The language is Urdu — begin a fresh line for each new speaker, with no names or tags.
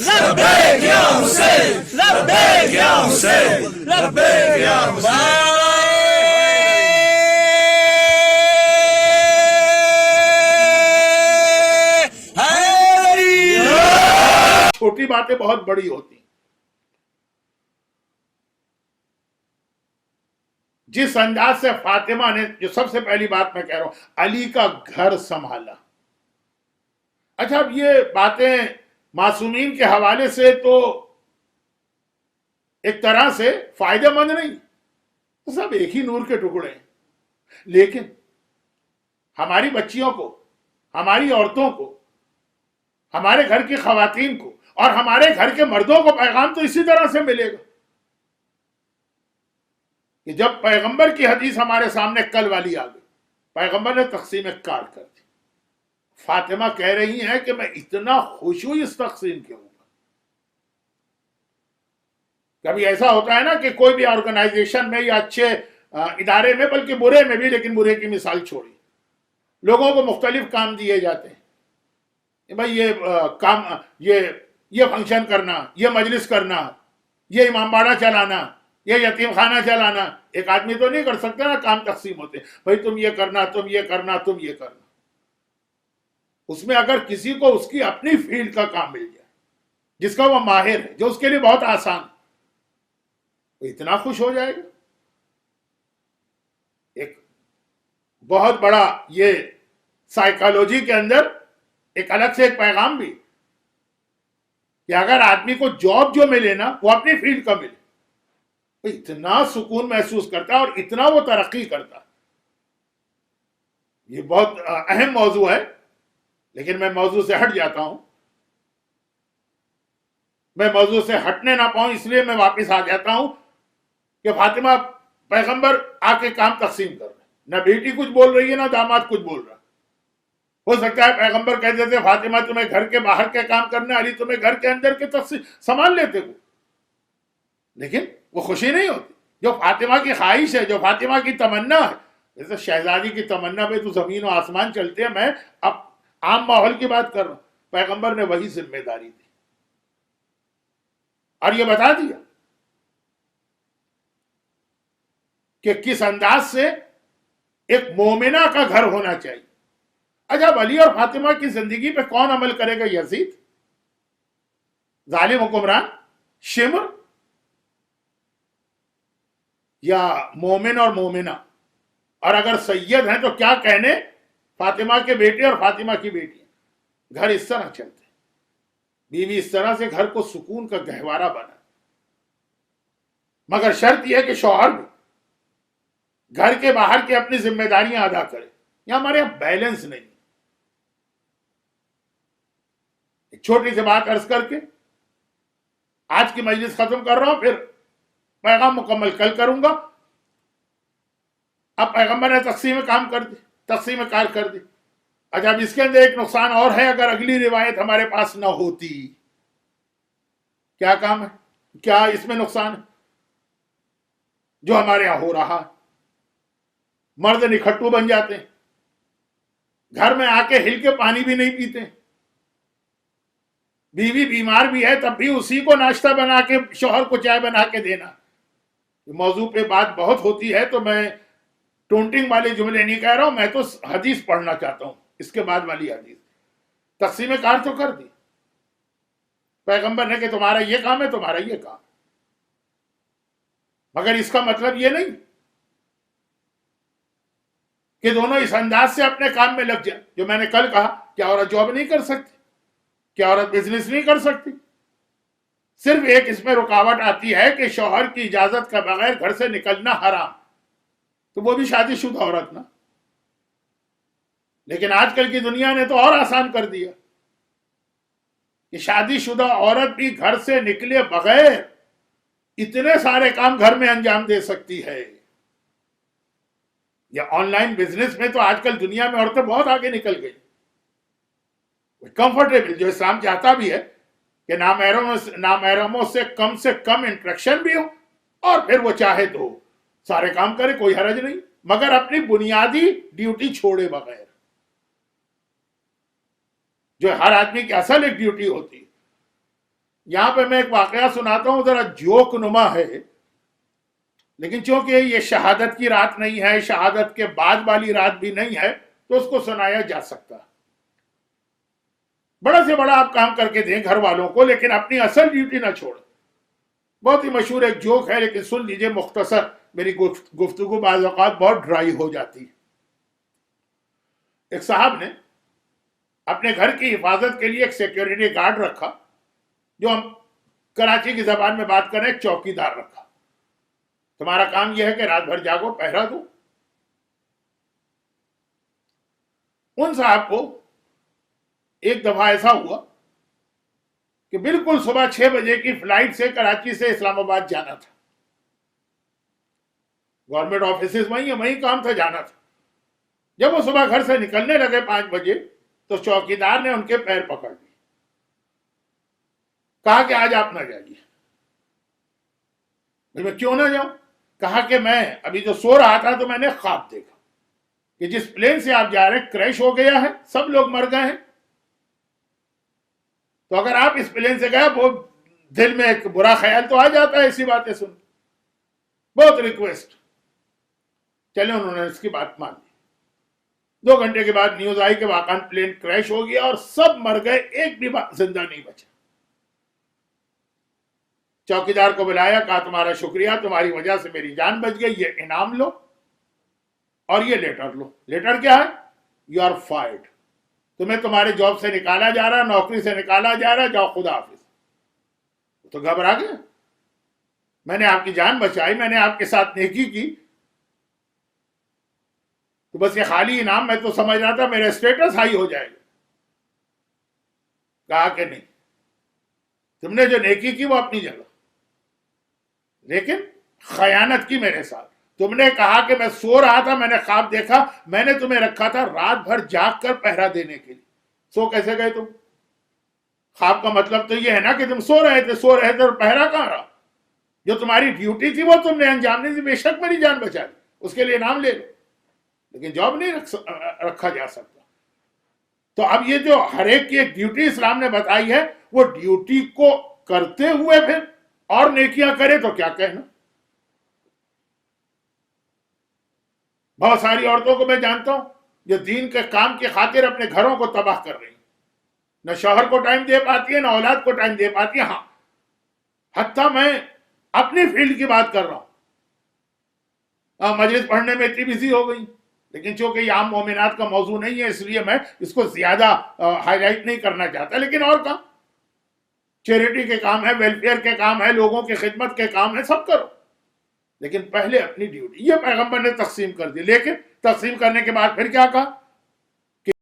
لبیک یا حسین، لبیک یا حسین، لبیک یا حسین۔
چھوٹی باتیں بہت بڑی ہوتی ہیں۔ جس انداز سے فاطمہ نے، جو سب سے پہلی بات میں کہہ رہا ہوں، علی کا گھر سنبھالا۔ اچھا، اب یہ باتیں معصومین کے حوالے سے تو ایک طرح سے فائدہ مند نہیں، سب ایک ہی نور کے ٹکڑے ہیں، لیکن ہماری بچیوں کو، ہماری عورتوں کو، ہمارے گھر کی خواتین کو اور ہمارے گھر کے مردوں کو پیغام تو اسی طرح سے ملے گا کہ جب پیغمبر کی حدیث ہمارے سامنے کل والی آ گئی، پیغمبر نے تقسیم کارڈ کر دی، فاطمہ کہہ رہی ہیں کہ میں اتنا خوش ہوں اس تقسیم کے اوپر۔ کبھی ایسا ہوتا ہے نا کہ کوئی بھی آرگنائزیشن میں یا اچھے ادارے میں، بلکہ برے میں بھی، لیکن برے کی مثال چھوڑی، لوگوں کو مختلف کام دیے جاتے ہیں، بھائی یہ کام، یہ فنکشن کرنا، یہ مجلس کرنا، یہ امام باڑہ چلانا، یہ یتیم خانہ چلانا۔ ایک آدمی تو نہیں کر سکتا نا، کام تقسیم ہوتے، بھائی تم یہ کرنا، تم یہ کرنا، تم یہ کرنا۔ اس میں اگر کسی کو اس کی اپنی فیلڈ کا کام مل جائے، جس کا وہ ماہر ہے، جو اس کے لیے بہت آسان ہے، وہ اتنا خوش ہو جائے گا۔ ایک بہت بڑا یہ سائیکالوجی کے اندر ایک الگ سے ایک پیغام بھی، کہ اگر آدمی کو جاب جو ملے نا، وہ اپنی فیلڈ کا ملے، وہ اتنا سکون محسوس کرتا ہے اور اتنا وہ ترقی کرتا ہے۔ یہ بہت اہم موضوع ہے، لیکن میں موضوع سے ہٹ جاتا ہوں۔ میں موضوع سے ہٹنے نہ پاؤں، اس لیے میں واپس آ جاتا ہوں کہ فاطمہ پیغمبر آ کے کام تقسیم کر رہے ہیں، نہ بیٹی کچھ بول رہی ہے نہ داماد کچھ بول رہا۔ ہو سکتا ہے پیغمبر کہہ دیتے فاطمہ تمہیں گھر کے باہر کے کام کرنا، علی تمہیں گھر کے اندر کے تقسیم سنبھال لیتے کو، لیکن وہ خوشی نہیں ہوتی جو فاطمہ کی خواہش ہے، جو فاطمہ کی تمنا ہے۔ جیسے شہزادی کی تمنا پہ تو زمین و آسمان چلتے ہیں، میں اب عام ماحول کی بات کر رہا ہوں۔ پیغمبر نے وہی ذمہ داری دی اور یہ بتا دیا کہ کس انداز سے ایک مومنہ کا گھر ہونا چاہیے۔ اچھا، علی اور فاطمہ کی زندگی پہ کون عمل کرے گا؟ یزید، ظالم حکمران، شمر، یا مومن اور مومنہ؟ اور اگر سید ہیں تو کیا کہنے فاطمہ کے بیٹے اور فاطمہ کی بیٹی۔ گھر اس طرح چلتے ہیں، بیوی اس طرح سے گھر کو سکون کا گہوارہ بنا، مگر شرط یہ ہے کہ شوہر بھی گھر کے باہر کی اپنی ذمہ داریاں ادا کرے۔ یہاں ہمارے یہاں بیلنس نہیں۔ ایک چھوٹی سی بات عرض کر کے آج کی مجلس ختم کر رہا ہوں، پھر پیغام مکمل کل کروں گا۔ اب پیغمبر نے تقسیم کام کر دی، تقسیم کار کر دی۔ اچھا، اب اس کے اندر ایک نقصان اور ہے، اگر اگلی روایت ہمارے پاس نہ ہوتی۔ کیا کام ہے؟ کیا اس میں نقصان ہے جو ہمارے یہاں ہو رہا ہے؟ مرد نکھٹو بن جاتے ہیں، گھر میں آ کے ہل کے پانی بھی نہیں پیتے، بیوی بیمار بھی ہے تب بھی اسی کو ناشتہ بنا کے شوہر کو چائے بنا کے دینا۔ موضوع پہ بات بہت ہوتی ہے تو میں ٹونٹنگ والے جملے نہیں کہہ رہا ہوں، میں تو حدیث پڑھنا چاہتا ہوں، اس کے بعد والی حدیث۔ تقسیم کار تو کر دی پیغمبر نے کہ تمہارا یہ کام ہے، تمہارا یہ کام، مگر اس کا مطلب یہ نہیں کہ دونوں اس انداز سے اپنے کام میں لگ جائیں۔ جو میں نے کل کہا، کیا عورت جاب نہیں کر سکتی؟ کیا عورت بزنس نہیں کر سکتی؟ صرف ایک اس میں رکاوٹ آتی ہے کہ شوہر کی اجازت کا بغیر گھر سے نکلنا حرام، تو وہ بھی شادی شدہ عورت نا۔ لیکن آج کل کی دنیا نے تو اور آسان کر دیا کہ شادی شدہ عورت بھی گھر سے نکلے بغیر اتنے سارے کام گھر میں انجام دے سکتی ہے۔ یا آن لائن بزنس میں تو آج کل دنیا میں عورتیں بہت آگے نکل گئی، کمفرٹیبل، جو اسلام چاہتا بھی ہے کہ نامحرموں سے کم انٹریکشن بھی ہو، اور پھر وہ چاہے تو سارے کام کرے، کوئی حرج نہیں، مگر اپنی بنیادی ڈیوٹی چھوڑے بغیر، جو ہر آدمی کی اصل ایک ڈیوٹی ہوتی ہے۔ یہاں پہ میں ایک واقعہ سناتا ہوں، ذرا جوک نما ہے، لیکن چونکہ یہ شہادت کی رات نہیں ہے، شہادت کے بعد والی رات بھی نہیں ہے، تو اس کو سنایا جا سکتا ہے۔ بڑا سے بڑا آپ کام کر کے دیں گھر والوں کو، لیکن اپنی اصل ڈیوٹی نہ چھوڑیں۔ بہت ہی مشہور ایک جوک ہے، لیکن سن لیجئے مختصر، میری گفتگو بعض اوقات بہت ڈرائی ہو جاتی ہے۔ ایک صاحب نے اپنے گھر کی حفاظت کے لیے ایک سیکیورٹی گارڈ رکھا، جو ہم کراچی کی زبان میں بات کریں ایک چوکیدار رکھا۔ تمہارا کام یہ ہے کہ رات بھر جاگو، پہرا دو۔ ان صاحب کو ایک دفعہ ایسا ہوا کہ بالکل صبح 6 بجے کی فلائٹ سے کراچی سے اسلام آباد جانا تھا۔ گورنمنٹ آفیسز وہیں ہیں، وہیں کام تھا، جانا تھا۔ جب وہ صبح گھر سے نکلنے لگے 5 بجے تو چوکیدار نے ان کے پیر پکڑ لیے، کہا کہ آج آپ نہ جائیے۔ میں کیوں نہ جاؤں؟ کہا کہ میں ابھی جو سو رہا تھا تو میں نے خواب دیکھا کہ جس پلین سے آپ جا رہے ہیں کریش ہو گیا ہے، سب لوگ مر گئے ہیں، تو اگر آپ اس پلین سے گئے، وہ دل میں ایک برا خیال تو آ جاتا ہے ایسی باتیں سن۔ بہت ریکویسٹ، چلے انہوں نے اس کی بات مان لی۔ 2 گھنٹے کے بعد نیوز آئی کہ واقعاً پلین کریش ہو گیا اور سب مر گئے، ایک بھی زندہ نہیں بچا۔ چوکیدار کو بلایا، کہا تمہارا شکریہ، تمہاری وجہ سے میری جان بچ گئی، یہ انعام لو اور یہ لیٹر لو۔ لیٹر کیا ہے؟ یو آر فائرڈ، تمہیں تمہارے جاب سے نکالا جا رہا، نوکری سے نکالا جا رہا، جاؤ خدا حافظ۔ تو گھبرا گیا، میں نے آپ کی جان بچائی، میں نے آپ کے ساتھ نیکی کی، تو بس یہ خالی انعام، میں تو سمجھ رہا تھا میرا اسٹیٹس ہائی ہو جائے گا۔ کہا کہ نہیں، تم نے جو نیکی کی وہ اپنی جگہ، لیکن خیانت کی میرے ساتھ۔ تم نے کہا کہ میں سو رہا تھا، میں نے خواب دیکھا، میں نے تمہیں رکھا تھا رات بھر جاگ کر پہرا دینے کے لیے، سو کیسے گئے تم؟ خواب کا مطلب تو یہ ہے نا کہ تم سو رہے تھے اور پہرا کہاں رہا؟ جو تمہاری ڈیوٹی تھی وہ تم نے انجام نہیں دی، بے شک میری جان بچا دی، اس کے لیے انعام لے لو، لیکن جاب نہیں رکھا جا سکتا۔ تو اب یہ جو ہر ایک کی ایک ڈیوٹی اسلام نے بتائی ہے، وہ ڈیوٹی کو کرتے ہوئے پھر اور نیکیاں کرے تو کیا کہنا۔ بہت ساری عورتوں کو میں جانتا ہوں جو دین کے کام کی خاطر اپنے گھروں کو تباہ کر رہی ہیں، نہ شوہر کو ٹائم دے پاتی ہے، نہ اولاد کو ٹائم دے پاتی ہے۔ ہاں، حتیٰ میں اپنی فیلڈ کی بات کر رہا ہوں، مجلس پڑھنے میں اتنی بزی ہو گئی، لیکن چونکہ یہ عام مومنات کا موضوع نہیں ہے، اس لیے میں اس کو زیادہ ہائی لائٹ نہیں کرنا چاہتا، لیکن اور کام، چیریٹی کے کام ہے، ویلفیئر کے کام ہے، لوگوں کی خدمت کے کام ہے، سب کرو، لیکن پہلے اپنی ڈیوٹی۔ یہ پیغمبر نے تقسیم کر دی، لیکن تقسیم کرنے کے بعد پھر کیا کہا؟